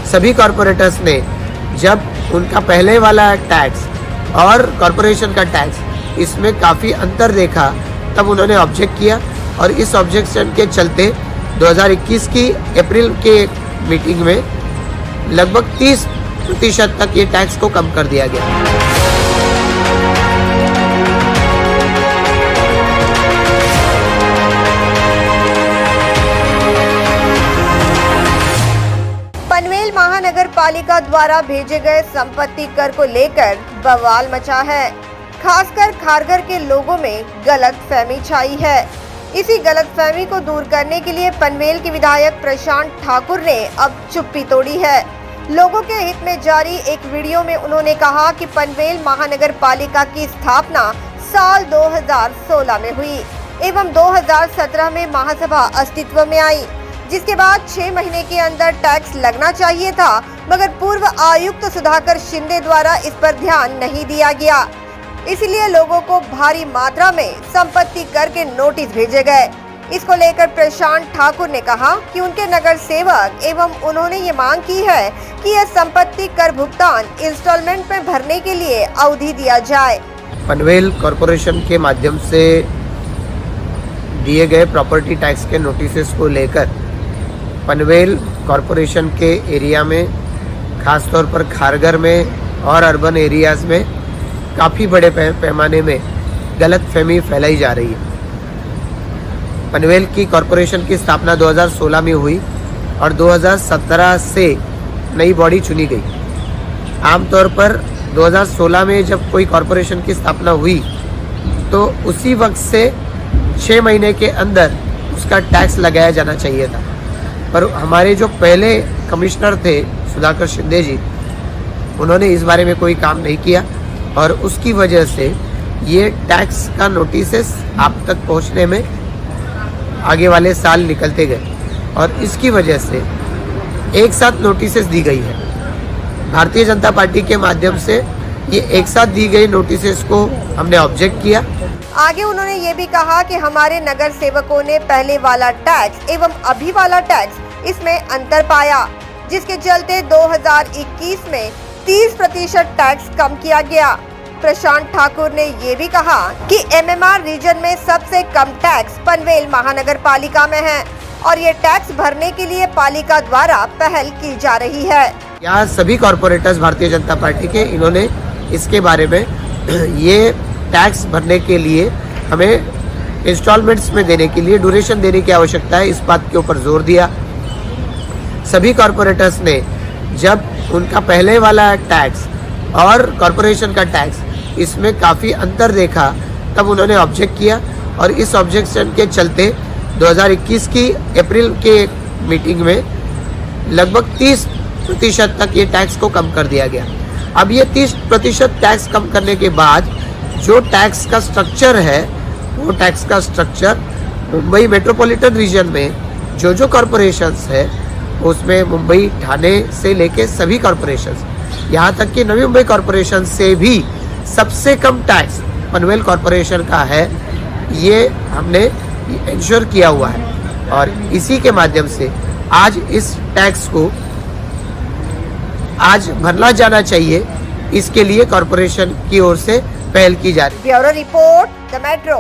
सभी कॉरपोरेटर्स ने जब उनका पहले वाला टैक्स और कॉरपोरेशन का टैक्स इसमें काफ़ी अंतर देखा, तब उन्होंने ऑब्जेक्ट किया और इस ऑब्जेक्शन के चलते 2021 की अप्रैल के मीटिंग में लगभग 30% तक ये टैक्स को कम कर दिया गया। पनवेल महानगर पालिका द्वारा भेजे गए संपत्ति कर को लेकर बवाल मचा है। खासकर खारघर के लोगों में गलतफहमी छाई है। इसी गलतफहमी को दूर करने के लिए पनवेल के विधायक प्रशांत ठाकुर ने अब चुप्पी तोड़ी है। लोगों के हित में जारी एक वीडियो में उन्होंने कहा कि पनवेल महानगर पालिका की स्थापना साल 2016 में हुई एवं 2017 में महासभा अस्तित्व में आई, जिसके बाद 6 महीने के अंदर टैक्स लगना चाहिए था, मगर पूर्व आयुक्त सुधाकर शिंदे द्वारा इस पर ध्यान नहीं दिया गया। इसलिए लोगों को भारी मात्रा में संपत्ति कर के नोटिस भेजे गए। इसको लेकर प्रशांत ठाकुर ने कहा कि उनके नगर सेवक एवं उन्होंने ये मांग की है कि यह संपत्ति कर भुगतान इंस्टॉलमेंट में भरने के लिए अवधि दिया जाए। पनवेल कॉरपोरेशन के माध्यम से दिए गए प्रॉपर्टी टैक्स के नोटिस को लेकर पनवेल कॉरपोरेशन के एरिया में, खासतौर पर खारघर में और अर्बन एरियाज़ में काफ़ी बड़े पैमाने में गलतफहमी फैलाई जा रही है। पनवेल की कॉरपोरेशन की स्थापना 2016 में हुई और 2017 से नई बॉडी चुनी गई। आमतौर पर 2016 में जब कोई कॉरपोरेशन की स्थापना हुई तो उसी वक्त से 6 महीने के अंदर उसका टैक्स लगाया जाना चाहिए था, पर हमारे जो पहले कमिश्नर थे सुधाकर शिंदे जी, उन्होंने इस बारे में कोई काम नहीं किया और उसकी वजह से ये टैक्स का नोटिस आप तक पहुंचने में आगे वाले साल निकलते गए और इसकी वजह से एक साथ नोटिस दी गई है। भारतीय जनता पार्टी के माध्यम से ये एक साथ दी गई नोटिस को हमने ऑब्जेक्ट किया। आगे उन्होंने ये भी कहा कि हमारे नगर सेवकों ने पहले वाला टैक्स एवं अभी वाला टैक्स इसमें अंतर पाया, जिसके चलते 2021 में 30% टैक्स कम किया गया। प्रशांत ठाकुर ने ये भी कहा कि MMR रीजन में सबसे कम टैक्स पनवेल महानगर पालिका में है और ये टैक्स भरने के लिए पालिका द्वारा पहल की जा रही है। यहाँ सभी कॉरपोरेटर्स भारतीय जनता पार्टी के, इन्होंने इसके बारे में ये टैक्स भरने के लिए हमें इंस्टॉलमेंट्स में देने के लिए ड्यूरेशन देने की आवश्यकता है, इस बात के ऊपर जोर दिया। सभी कॉरपोरेटर्स ने जब उनका पहले वाला टैक्स और कॉरपोरेशन का टैक्स इसमें काफ़ी अंतर देखा, तब उन्होंने ऑब्जेक्ट किया और इस ऑब्जेक्शन के चलते 2021 की अप्रैल के मीटिंग में लगभग 30% तक ये टैक्स को कम कर दिया गया। अब ये 30% टैक्स कम करने के बाद जो टैक्स का स्ट्रक्चर है, वो टैक्स का स्ट्रक्चर मुंबई मेट्रोपॉलिटन रीजन में जो कॉरपोरेशंस है उसमें मुंबई ठाणे से लेके सभी कॉरपोरेशंस, यहाँ तक कि नवी मुंबई कॉरपोरेशन से भी सबसे कम टैक्स पनवेल कॉरपोरेशन का है, ये हमने इंश्योर किया हुआ है और इसी के माध्यम से आज इस टैक्स को आज भरना जाना चाहिए, इसके लिए कॉरपोरेशन की ओर से पहल की जा रही है। Bureau report, the metro.